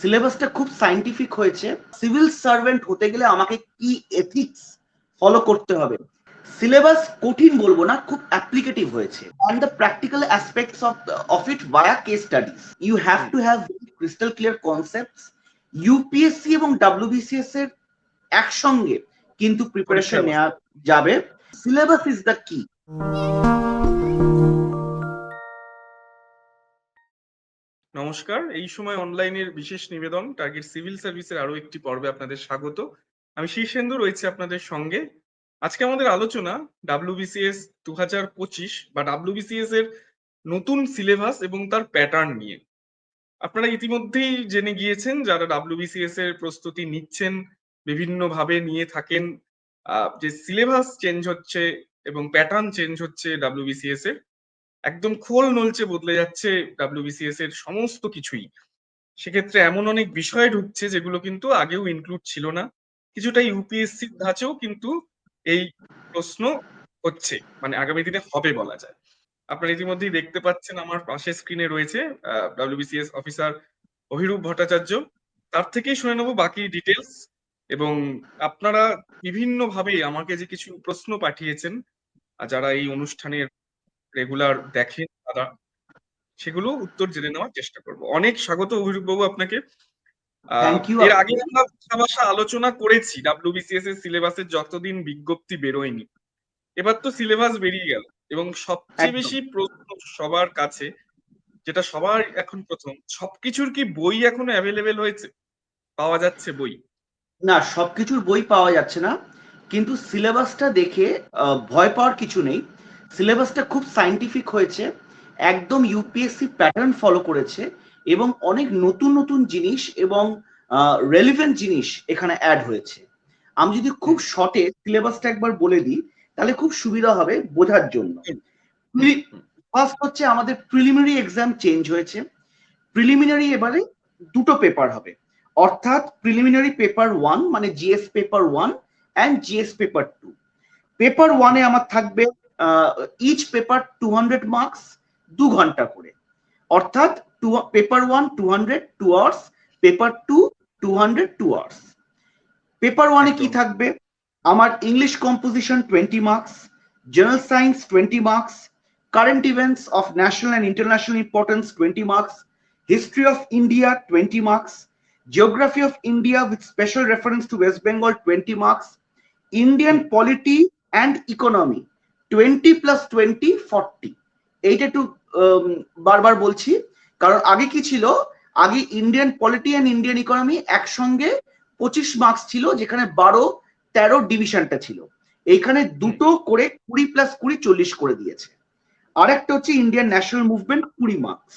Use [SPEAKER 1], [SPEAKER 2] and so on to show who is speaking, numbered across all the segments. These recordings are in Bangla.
[SPEAKER 1] সিলেবাসটা খুব সায়েন্টিফিক হয়েছে। সিভিল সার্ভেন্ট হতে গেলে আমাকে কি এথিক্স ফলো করতে হবে। সিলেবাস কঠিন বলবো না, খুব অ্যাপ্লিকেটিভ হয়েছে। And the practical aspects of it via case studies. You have to have crystal clear concepts. UPSC এবং ডাব্লিউবিসিএস এর একসঙ্গে কিন্তু প্রিপারেশন নেওয়া যাবে। সিলেবাস ইজ দ্য কি।
[SPEAKER 2] নমস্কার, এই সময় অনলাইনের বিশেষ নিবেদন টার্গেট সিভিল সার্ভিসের আরো একটি পর্বে আপনাদের স্বাগত। আমি শীর্ষেন্দু রয়েছি আপনাদের সঙ্গে। আজকে আমাদের আলোচনা ডাব্লিউবিসিএস 2025 বা ডাব্লিউবিসিএস এর নতুন সিলেবাস এবং তার প্যাটার্ন নিয়ে। আপনারা ইতিমধ্যেই জেনে গিয়েছেন যারা ডাব্লিউবিসিএস এর প্রস্তুতি নিচ্ছেন, বিভিন্ন ভাবে নিয়ে থাকেন, যে সিলেবাস চেঞ্জ হচ্ছে এবং প্যাটার্ন চেঞ্জ হচ্ছে ডাব্লিউবিসিএস এর। একদম খোল নলচে বদলে যাচ্ছে ডাব্লিউবিসিএস এর সমস্ত কিছুই। সেক্ষেত্রে এমন অনেক বিষয় ঢুকছে যেগুলো কিন্তু আগেও ইনক্লুড ছিল না। কিছুটা ইউপিএসসির ধাঁচেও কিন্তু এই প্রশ্ন হচ্ছে, মানে আগামী দিনে হবে বলা যায়। আপনারা ইতিমধ্যেই দেখতে পাচ্ছেন আমার পাশে স্ক্রিনে রয়েছে ডাব্লিউবিসিএস অফিসার অভিরূপ ভট্টাচার্য। তার থেকেই শুনে নেবো বাকি ডিটেলস। এবং আপনারা বিভিন্ন ভাবে আমাকে যে কিছু প্রশ্ন পাঠিয়েছেন, যারা এই অনুষ্ঠানের রেগুলার দেখেন তারা, সেগুলো উত্তর জেনে নেওয়ার চেষ্টা করব। অনেক স্বাগত অভিরূপ বাবু আপনাকে।
[SPEAKER 1] Thank you.
[SPEAKER 2] এর আগে আমরা ভাষা আলোচনা করেছি ডাব্লিউবিসিএস এর সিলেবাসের যতদিন বিজ্ঞপ্তি বেরোয়নি। এবার তো সিলেবাস বেরিয়ে গেল এবং সবচেয়ে বেশি প্রশ্ন সবার কাছে, যেটা সবার এখন প্রথম, সবকিছুর কি বই এখনো অ্যাভেলেবেল হয়েছে, পাওয়া যাচ্ছে বই?
[SPEAKER 1] না, সবকিছুর বই পাওয়া যাচ্ছে না, কিন্তু সিলেবাসটা দেখে ভয় পাওয়ার কিছু নেই। সিলেবাসটা খুব সায়েন্টিফিক হয়েছে, একদম ইউপিএসসি প্যাটার্ন ফলো করেছে এবং অনেক নতুন নতুন জিনিস এবং রেলিভেন্ট জিনিস এখানে অ্যাড হয়েছে। আমি যদি খুব শর্টে সিলেবাসটা একবার বলে দিই তাহলে খুব সুবিধা হবে বোঝার জন্য। ফার্স্ট হচ্ছে আমাদের প্রিলিমিনারি এক্সাম চেঞ্জ হয়েছে। প্রিলিমিনারি এবারে দুটো পেপার হবে, অর্থাৎ প্রিলিমিনারি পেপার 1 মানে GS paper 1 and GS paper 2। Paper 1-এ আমার থাকবে ইচ পেপার 200 মার্কস, 2 ঘন্টা করে, অর্থাৎ paper 1 200 2 hours, paper 2 200 2 hours. Paper 1-এ কি থাকবে? আমার English composition 20 marks, general science 20 marks, current events of national and international importance 20 marks, history of India 20 marks, geography of India with special reference to West Bengal 20 marks, Indian polity and economy 20 plus 20 40। এইটা একটু বারবার বলছি কারণ আগে কি ছিল, আগে Indian polity and Indian economy একসঙ্গে 25 মার্কস ছিল, যেখানে 12-13 ডিভিশনটা ছিল। এইখানে দুটো করে 20 প্লাস 20 40 করে দিয়েছে। আরেকটা হচ্ছে ইন্ডিয়ান ন্যাশনাল মুভমেন্ট 20 মার্কস,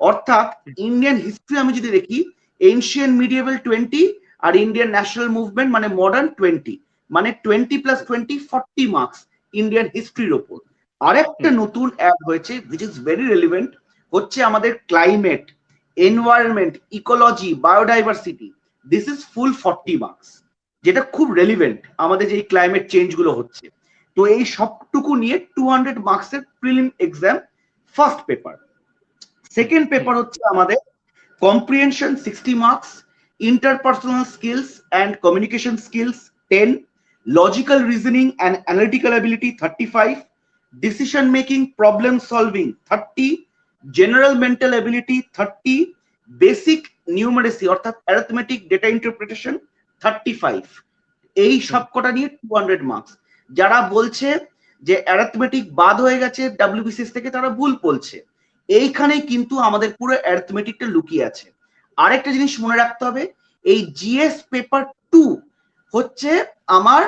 [SPEAKER 1] অর্থাৎ ইন্ডিয়ান হিস্ট্রি আমি যদি দেখি এনশিয়েন্ট মিডিয়েবল 20 আর ইন্ডিয়ান ন্যাশনাল মুভমেন্ট মানে মডার্ন 20, মানে 20 প্লাস 20 40 মার্কস ইন্ডিয়ান হিস্ট্রির ওপর। আরেকটা নতুন অ্যাড হয়েছে which is very relevant, হচ্ছে আমাদের climate, environment, ecology, biodiversity. This is full 40 marks, যেটা খুব রেলিভেন্ট আমাদের যে ক্লাইমেট চেঞ্জ গুলো হচ্ছে। তো এই সবটুকু নিয়ে 200 মার্কসের prelim exam first paper. Second paper হচ্ছে আমাদের comprehension 60 marks, interpersonal skills and communication skills 10, logical reasoning and analytical ability 35, decision making problem solving 30, general mental ability 30, basic numeracy অর্থাৎ অ্যারিথমেটিক ডেটা ইন্টারপ্রিটেশন 35। এই সবকটা নিয়ে 200 মার্কস। যারা বলছে যে অ্যারিথমেটিক বাদ হয়ে গেছে ডাব্লিউবিসিএস থেকে, তারা ভুল বলছে। এইখানেই কিন্তু আমাদের পুরো অ্যারিথমেটিকটা লুকিয়ে আছে। আরেকটা জিনিস মনে রাখতে হবে, এই জিএস পেপার 2 হচ্ছে আমার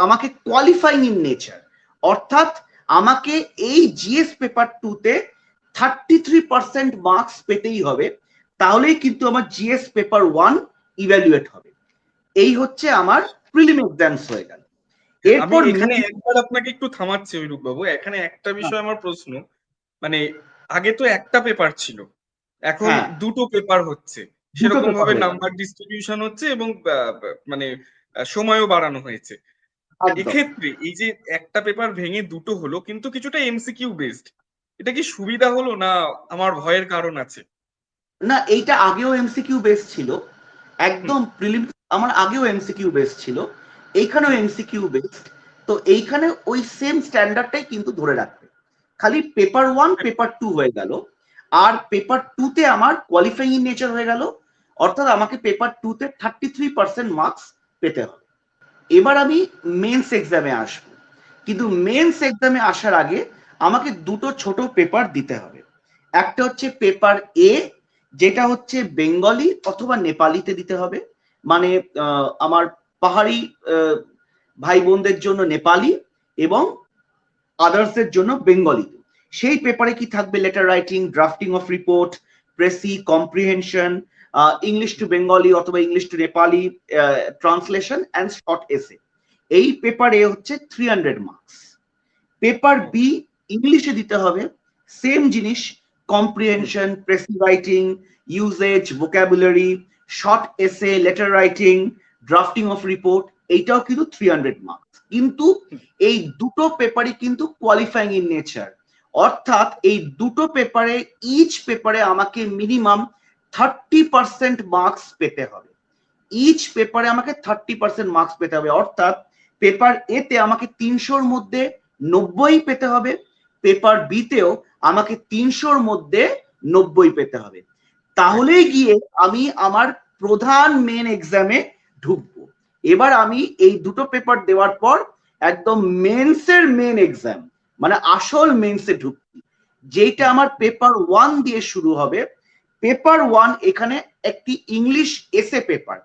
[SPEAKER 1] আমাকে কোয়ালিফাইং ইন নেচার, অর্থাৎ আমাকে এই জিএস পেপার 2-তে 33% মার্কস পেতেই হবে, তাহলেই কিন্তু আমার জিএস পেপার 1 ইভ্যালুয়েট হবে। এই হচ্ছে আমার প্রিলিম এক্সামস হয়ে গেল।
[SPEAKER 2] এরপর এখানে একবার আপনাকে একটু থামাচ্ছি অভিরূপ বাবু, এখানে একটা বিষয় আমার প্রশ্ন, মানে আগে তো একটা পেপার ছিল, এখন দুটো পেপার হচ্ছে, সেরকম ভাবে নাম্বার ডিস্ট্রিবিউশন হচ্ছে এবং মানে সময়ও বাড়ানো হয়েছে। এক্ষেত্রে এই যে একটা পেপার ভেঙে দুটো হলো কিন্তু কিছুটা এমসিকিউ বেসড, এটা কি সুবিধা হলো না আমার ভয়ের কারণ আছে?
[SPEAKER 1] না, এইটা আগেও এমসিকিউ বেস ছিল, একদম প্রিলিম আমার আগেও এমসিকিউ বেস ছিল, এইখানেও এমসিকিউ বেসড। তো এইখানে ওই সেম স্ট্যান্ডার্ডটাই কিন্তু ধরে রাখবে, খালি পেপার 1 পেপার 2 হয়ে গেল, আর পেপার 2 তে আমার কোয়ালিফাইং ইন নেচার হয়ে গেল, অর্থাৎ আমাকে পেপার 2 তে 33% মার্কস পেতে হবে। এবার আমি মেন্স এক্সামে আসবো, কিন্তু মেন্স এক্সামে আসার আগে আমাকে দুটো ছোট পেপার দিতে হবে। একটা হচ্ছে পেপার এ, যেটা হচ্ছে বেঙ্গলি অথবা নেপালিতে দিতে হবে, মানে আমার পাহাড়ি ভাই বোনদের জন্য নেপালি এবং আদার্সের জন্য বেঙ্গলি। সেই পেপারে কি থাকবে? Letter writing, drafting of report, precis, comprehension, English to Bengali অথবা English to Nepali, translation and short essay. এই পেপারে হচ্ছে 300 মার্কস। পেপার বি ইংলিশে দিতে হবে, সেম জিনিস, comprehension, precis writing, uses, vocabulary, short এসে, letter writing, drafting of report, এইটাও কিন্তু 300 মার্কস। কিন্তু এই দুটো পেপারই কিন্তু কোয়ালিফাইং ইন নেচার, অর্থাৎ এই দুটো পেপারে ইচ পেপারে আমাকে মিনিমাম 30% মার্কস পেতে হবে। ইচ পেপারে আমাকে 30% মার্কস পেতে হবে, অর্থাৎ পেপার এতে আমাকে 300-র মধ্যে 90 পেতে হবে, পেপার বি তেও আমাকে 300-র মধ্যে 90 পেতে হবে। তাহলে গিয়ে আমি আমার প্রধান মেন এক্সামে ঢুকবো। এবার আমি এই দুটো পেপার দেওয়ার পর একদম মেন্সের মেন এক্সাম, মানে আসল মেন্সে ঢুকছি, যেটা আমার পেপার 1 দিয়ে শুরু হবে। পেপার 1 এখানে একটি ইংলিশ এসে পেপার,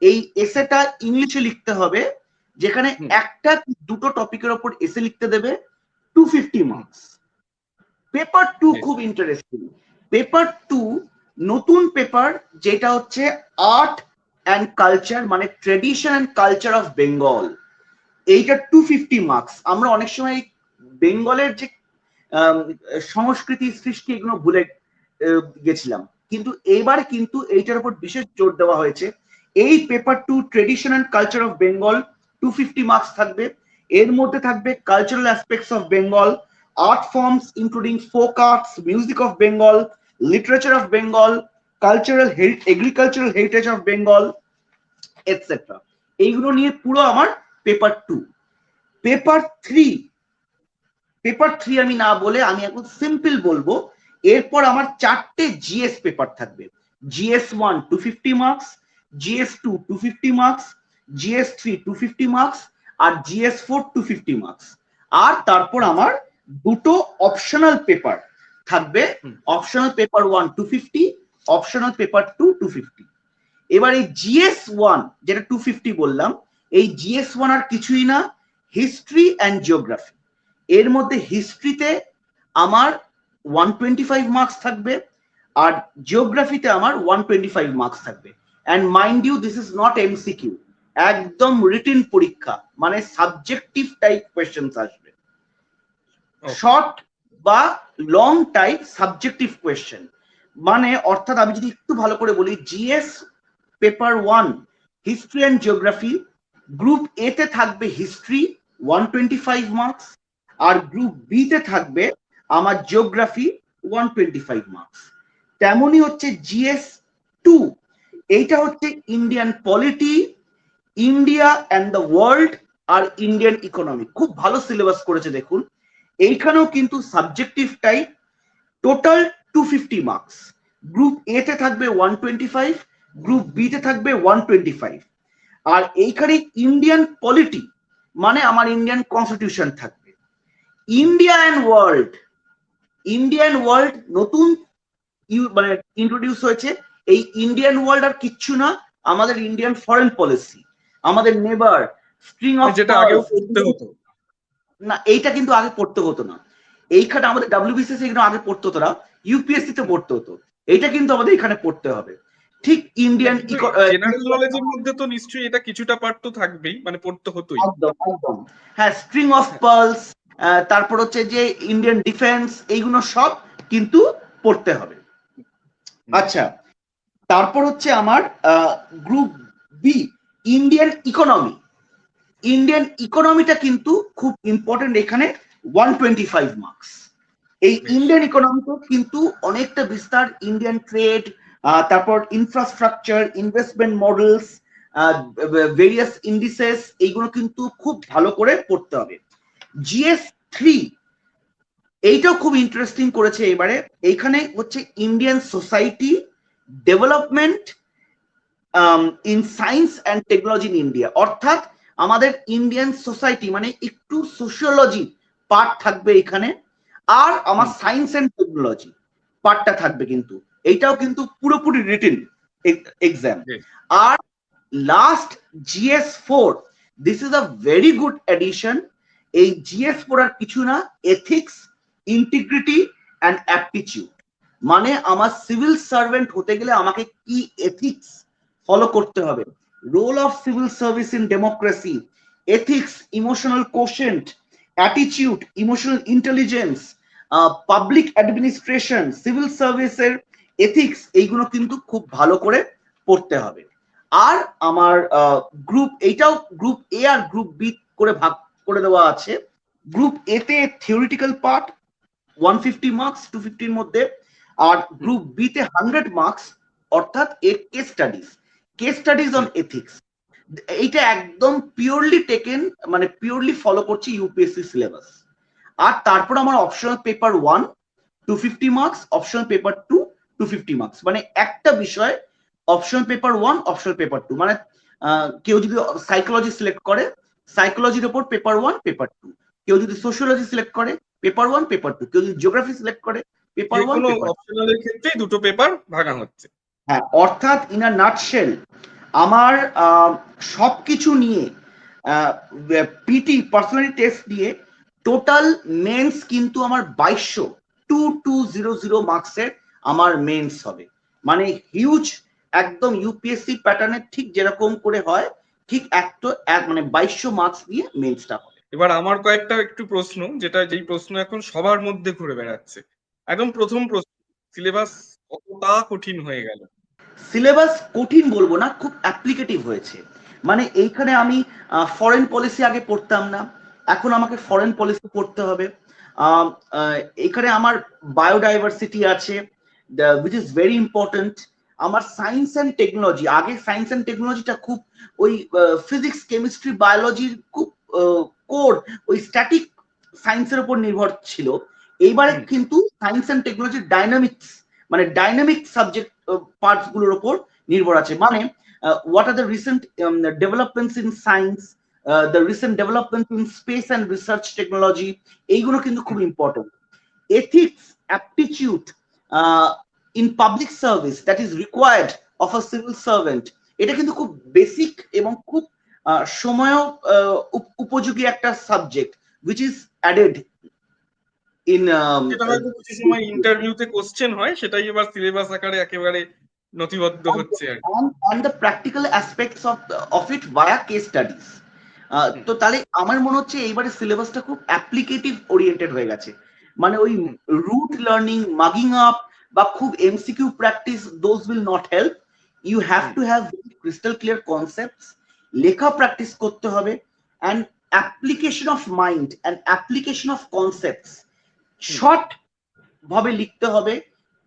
[SPEAKER 1] এই এসেটা ইংলিশে লিখতে হবে, যেখানে একটা দুটো টপিকের উপর এসে লিখতে দেবে, 250 মার্কস। পেপার 2 খুব ইন্টারেস্টিং। পেপার 2 নতুন পেপার, যেটা হচ্ছে আর্ট অ্যান্ড কালচার, মানে tradition and culture of Bengal. এইটা 250 মার্কস। আমরা অনেক সময় বেঙ্গলের যে সংস্কৃতি, সৃষ্টি, এগুলো ভুলে গেছিলাম, কিন্তু এবার কিন্তু এইটার উপর বিশেষ জোর দেওয়া হয়েছে। এই paper 2 tradition and culture of Bengal 250 marks থাকবে। এর মধ্যে থাকবে cultural aspects of Bengal, art forms including folk arts, music of Bengal, literature of Bengal, agricultural heritage of Bengal, etc. এইগুলো নিয়ে পুরো আমার পেপার 2। পেপার 3 আমি না বলে আমি এখন সিম্পল বলবো, এরপর আমার 4টে জিএস পেপার থাকবে। GS 1 250 marks, GS 2 250 marks, GS 3 250 marks, আর জিএস 4 250 মার্কস। আর তারপর আমার দুটো অপশনাল পেপার থাকবে, অপশনাল পেপার 1 250, অপশনাল পেপার 2 250। এবার এই জিএস 1 যেটা 250 বললাম, এই জিএস 1 আর কিছুই না, হিস্ট্রি অ্যান্ড জিওগ্রাফি। এর মধ্যে হিস্ট্রিতে আমার 125 মার্কস থাকবে, আর জিওগ্রাফিতে আমার 125 মার্কস থাকবে। And mind you, this is not MCQ, একদম রিটেন পরীক্ষা, মানে সাবজেক্টিভ টাইপ কোয়েশ্চেন্স আসবে, শর্ট বা লং টাইপ সাবজেক্টিভ কোয়েশ্চেন। মানে অর্থাৎ আমি যদি একটু ভালো করে বলি, GS paper 1 history and geography, group A তে থাকবে হিস্ট্রি 125 মার্কস, আর গ্রুপ বি তে থাকবে আমার জিওগ্রাফি 125 মার্কস। তেমনই হচ্ছে জিএস 2, এইটা হচ্ছে Indian polity, India and the world, আর ইন্ডিয়ান ইকোনমি। খুব ভালো সিলেবাস করেছে দেখুন। এইখানেও কিন্তু subjective type, total 250 marks. Group A তে থাকবে 125, গ্রুপ বি তে থাকবে 125। আর এইখানে ইন্ডিয়ান পলিটি মানে আমার ইন্ডিয়ান কনস্টিটিউশন থাকবে। ইন্ডিয়া অ্যান্ড ওয়ার্ল্ড নতুন মানে ইন্ট্রোডিউস হয়েছে। এই ইন্ডিয়ান ওয়ার্ল্ড আর কিচ্ছু না, আমাদের ইন্ডিয়ান ফরেন পলিসি, আমাদের নেবার, স্ট্রিং অফ
[SPEAKER 2] যেটা আগেও পড়তে হতো
[SPEAKER 1] না, এইটা কিন্তু আগে পড়তে হতো না। এইখানে আমাদের ডাব্লিউবিসিএস এগুলো আগে পড়তে হতো না, ইউপিএসসি তে পড়তে হতো। এইটা কিন্তু আমাদের এখানে পড়তে হবে। ঠিক ইন্ডিয়ান
[SPEAKER 2] জেনারেল নলেজের মধ্যে তো নিশ্চয়ই এটা কিছুটা পার্ট তো থাকবেই, মানে পড়তে হতোই।
[SPEAKER 1] একদম হ্যাঁ, স্ট্রিং অফ পার্লস, তারপর হচ্ছে যে ইন্ডিয়ান ডিফেন্স, এইগুলো সব কিন্তু পড়তে হবে। আচ্ছা, তারপর হচ্ছে আমার গ্রুপ বি ইন্ডিয়ান ইকোনমিটা কিন্তু খুব ইম্পর্টেন্ট, এখানে 125 মার্কস। এই ইন্ডিয়ান ইকোনমিতে কিন্তু অনেকটা বিস্তার, ইন্ডিয়ান ট্রেড, তারপর infrastructure, investment models, various indices, এইগুলো কিন্তু খুব ভালো করে পড়তে হবে। GS3 এইটাও খুব ইন্টারেস্টিং করেছে এবারে। এইখানে হচ্ছে Indian society development in science and technology in India, অর্থাৎ আমাদের ইন্ডিয়ান সোসাইটি মানে একটু সোশিওলজি পার্ট থাকবে এখানে, আর আমার সায়েন্স অ্যান্ড টেকনোলজি পার্টটা থাকবে। কিন্তু এইটাও কিন্তু পুরোপুরি রিটেন এক্সাম। আর last GS4, this is a very good edition. এই GS4 আর কিছু না, এথিক্স, ইন্টিগ্রিটি অ্যান্ড অ্যাপটিটিউড। মানে আমার সিভিল সার্ভেন্ট হতে গেলে আমাকে কি এথিক্স ফলো করতে হবে, role of civil service in democracy, ethics, emotional quotient, attitude, emotional intelligence, public administration, civil সার্ভিসের এথিক্স, এইগুলো কিন্তু খুব ভালো করে পড়তে হবে। আর আমার গ্রুপ, এইটাও গ্রুপ এ আর গ্রুপ বি করে ভাগ করে দেওয়া আছে। গ্রুপ এ তে থিওরিটিক্যাল পার্ট 150 মার্কস 250 এর মধ্যে, আর গ্রুপ বি তে 100 মার্কস, অর্থাৎ কেস স্টাডিজ অন এথিক্স। এইটা একদম পিওরলি টেকেন, মানে পিওরলি ফলো করছি ইউপিএসসি সিলেবাস। আর তারপর আমার optional paper 1 250 marks, optional paper 2 250 marks, মানে একটা বিষয় অপশনাল পেপার 1 অপশনাল পেপার 2। মানে কেউ যদি সাইকোলজি সিলেক্ট করে, সাইকোলজির উপর পেপার 1 পেপার 2, কেউ যদি সোশিওলজি সিলেক্ট করে পেপার 1 পেপার 2, কেউ যদি জিওগ্রাফি সিলেক্ট করে পেপার 1 পেপার 2।
[SPEAKER 2] অপশনালের ক্ষেত্রে দুটো পেপার ভাগা হচ্ছে।
[SPEAKER 1] হ্যাঁ, অর্থাৎ ইন আ নাটশেল আমার সবকিছু নিয়ে, পিটি পার্সোনালিটি টেস্ট দিয়ে টোটাল মেন্স কিন্তু আমার 2200 মার্কসের আমার মেন্স হবে। মানে হিউজ, একদম ইউপিএসসি প্যাটার্নে ঠিক যেরকম করে হয়, ঠিক মানে 2200 মার্কস দিয়ে মেন্সটা হবে।
[SPEAKER 2] এবার আমার কয়েকটা একটু প্রশ্ন, যেই প্রশ্ন এখন সবার মধ্যে ঘুরে বেড়াচ্ছে। একদম প্রথম প্রশ্ন, সিলেবাস কতটা কঠিন হয়ে গেল?
[SPEAKER 1] সিলেবাস কঠিন বলবো না, খুব অ্যাপ্লিকেটিভ হয়েছে। মানে এইখানে আমি ফরেন পলিসি আগে পড়তাম না, এখন আমাকে ফরেন পলিসি পড়তে হবে। এখানে আমার বায়োডাইভার্সিটি আছে, উইচ ইজ ভেরি ইম্পর্টেন্ট। আমার সায়েন্স অ্যান্ড টেকনোলজি, আগে সায়েন্স অ্যান্ড টেকনোলজিটা খুব ওই ফিজিক্স, কেমিস্ট্রি, বায়োলজির খুব কোর, ওই স্ট্যাটিক সায়েন্সের উপর নির্ভর ছিল। এইবারে কিন্তু সায়েন্স অ্যান্ড টেকনোলজির ডাইনামিক্স, মানে ডাইনামিক সাবজেক্ট পার্টস গুলোর উপর নির্ভর আছে। মানে what are the recent developments in science, the recent developments in space and research technology, এইগুলো কিন্তু খুব important. ethics, aptitude in public service that is required of a civil servant, এটা কিন্তু খুব বেসিক এবং খুব সময় উপযোগী একটা subject which is added in
[SPEAKER 2] যেটা হয়তো কিছু সময় ইন্টারভিউতে কোশ্চেন হয়, সেটাই এবার সিলেবাস আকারে একেবারে নথিবদ্ধ হচ্ছে আর
[SPEAKER 1] on the practical aspects of it via case studies। তো তাহলে আমার মনে হচ্ছে এইবারে সিলেবাসটা খুব অ্যাপ্লিকেটিভ ওরিয়েন্টেড হয়ে গেছে। মানে ওই রুট লার্নিং, মাগিং আপ বা খুব MCQ practice, those will not help. You have to have crystal clear concepts, লেখা প্র্যাকটিস করতে হবে, and application of mind and application of concepts short ভাবে লিখতে হবে,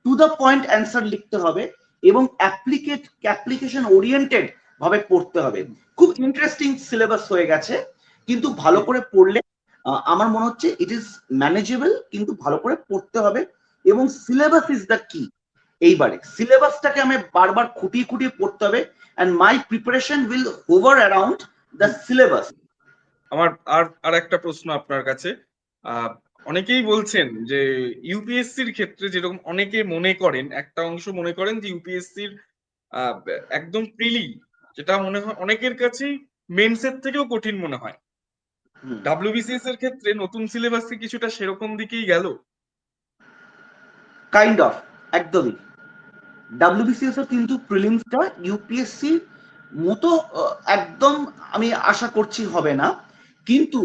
[SPEAKER 1] টু দ্য পয়েন্ট অ্যান্সার লিখতে হবে, এবং অ্যাপ্লিকেশন ওরিয়েন্টেড ভাবে পড়তে হবে। খুব ইন্টারেস্টিং সিলেবাস হয়ে গেছে, কিন্তু ভালো করে পড়লে আমার মনে হচ্ছে ইট ইজ ম্যানেজেবল, কিন্তু ভালো করে পড়তে হবে। এবং সিলেবাস ইজ দ্য কি। এইবারে সিলেবাসটাকে আমি বারবার খুঁটিয়ে খুঁটিয়ে পড়তে হবে, and my preparation will hover around the syllabus.
[SPEAKER 2] আমার আর একটা প্রশ্ন আপনার কাছে। অনেকেই বলছেন যে ইউপিএসসির ক্ষেত্রে যেরকম অনেকে মনে করেন, একটা অংশ মনে করেন যে ইউপিএসসির একদম প্রিলি, যেটা মনে হয় অনেকের কাছেই মেন্সের থেকেও কঠিন মনে হয়, ডাব্লিউবিসিএস এর ক্ষেত্রে নতুন সিলেবাসে কিছুটা সেরকম দিকেই গেল?
[SPEAKER 1] কাইন্ড অফ, একদমই। ডাব্লিউবিসিএস এর কিন্তু প্রিলিমসটা ইউপিএসসি মতো একদম আমি আশা করছি হবে না, কিন্তু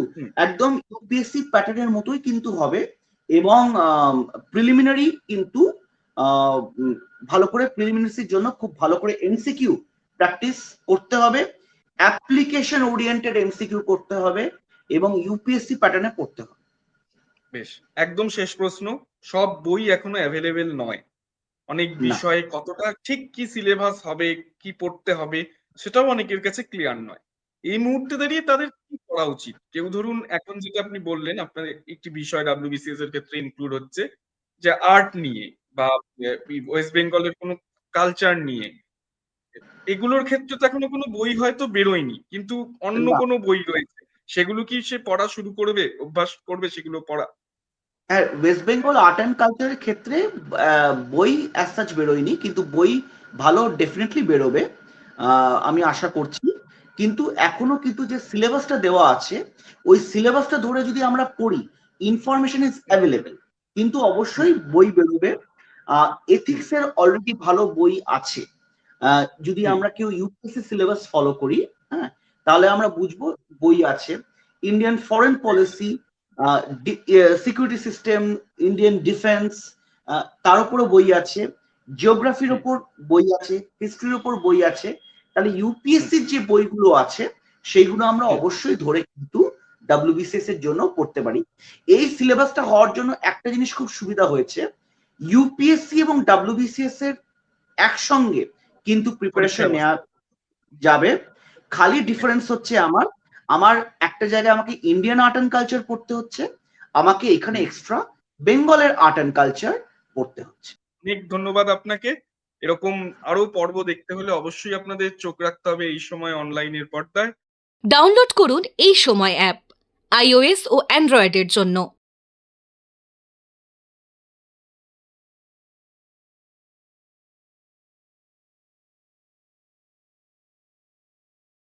[SPEAKER 1] একদম ইউপিএসসি প্যাটার্নের মতোই কিন্তু হবে। এবং প্রিলিমিনারি কিন্তু ভালো করে, প্রিলিমিনারির জন্য খুব ভালো করে এমসিকিউ প্র্যাকটিস করতে হবে, অ্যাপ্লিকেশন ওরিয়েন্টেড এমসিকিউ করতে হবে, এবং ইউপিএসসি প্যাটার্নে পড়তে হবে।
[SPEAKER 2] বেশ, একদম শেষ প্রশ্ন, সব বই এখনো অ্যাভেলেবেল নয়, অনেক
[SPEAKER 1] না।
[SPEAKER 2] বিষয়ে কতটা ঠিক কি সিলেবাস হবে, কি পড়তে হবে সেটাও অনেকের কাছে ক্লিয়ার নয়। এই মুহূর্তে দাঁড়িয়ে তাদের কি করা উচিত? কেউ ধরুন এখন যেটা আপনি বললেন আপনার একটি বিষয় WBCS এর ক্ষেত্রে ইনক্লুড হচ্ছে যে আর্ট নিয়ে বা ওয়েস্ট বেঙ্গলের কোনো কালচার নিয়ে। এগুলোর ক্ষেত্রে তো এখনো কোনো বই হয়তো বেরোয়নি। কিন্তু অন্য
[SPEAKER 1] না,
[SPEAKER 2] কোনো বই রয়েছে। সেগুলো কি সে পড়া শুরু করবে? অভ্যাস করবে সেগুলো পড়া?
[SPEAKER 1] হ্যাঁ, ওয়েস্ট বেঙ্গল আর্ট অ্যান্ড কালচারের ক্ষেত্রে বই অ্যাজ সাচ বেরোয়নি, কিন্তু বই ভালো ডেফিনেটলি বেরোবে, আমি আশা করছি। কিন্তু এখনো কিন্তু যে সিলেবাসটা দেওয়া আছে, ওই সিলেবাসটা ধরে যদি আমরা পড়ি, ইনফরমেশন ইজ
[SPEAKER 2] হুম,
[SPEAKER 1] অ্যাভেলেবেল, কিন্তু
[SPEAKER 2] হুম,
[SPEAKER 1] অবশ্যই বই বেরোবে।
[SPEAKER 2] হুম,
[SPEAKER 1] এথিক্স এর অলরেডি ভালো বই আছে। যদি
[SPEAKER 2] হুম,
[SPEAKER 1] আমরা কেউ ইউপিএসসি সিলেবাস ফলো করি, হ্যাঁ, তাহলে আমরা বুঝবো বই আছে। Indian foreign policy, security system, Indian defence, তার উপরও বই আছে। জিওগ্রাফির
[SPEAKER 2] হুম,
[SPEAKER 1] ওপর বই আছে, হিস্ট্রির ওপর বই আছে। তাহলে
[SPEAKER 2] হুম,
[SPEAKER 1] ইউপিএসসির যে বইগুলো আছে সেইগুলো আমরা
[SPEAKER 2] হুম,
[SPEAKER 1] অবশ্যই ধরে কিন্তু ডাব্লিউবিসিএস এর জন্য পড়তে পারি। এই সিলেবাসটা হওয়ার জন্য একটা জিনিস খুব সুবিধা হয়েছে, ইউপিএসসি এবং ডাব্লিউবিসিএস এর একসঙ্গে কিন্তু প্রিপারেশন
[SPEAKER 2] পরীক্ষার
[SPEAKER 1] নেওয়া
[SPEAKER 2] বসে।
[SPEAKER 1] যাবে। খালি ডিফারেন্স হচ্ছে আমার, আমার একটা জায়গায় আমাকে ইন্ডিয়ান আর্ট অ্যান্ড কালচার পড়তে হচ্ছে, আমাকে এখানে
[SPEAKER 2] হুম,
[SPEAKER 1] এক্সট্রা বেঙ্গলের আর্ট অ্যান্ড কালচার পড়তে হচ্ছে।
[SPEAKER 2] অনেক ধন্যবাদ আপনাকে। এরকম আরো পর্ব দেখতে হলে অবশ্যই আপনাদের চোখ রাখতে হবে এই সময় অনলাইনের পর্দায়।
[SPEAKER 3] ডাউনলোড করুন এই সময় অ্যাপ iOS ও অ্যান্ড্রয়েডের জন্য।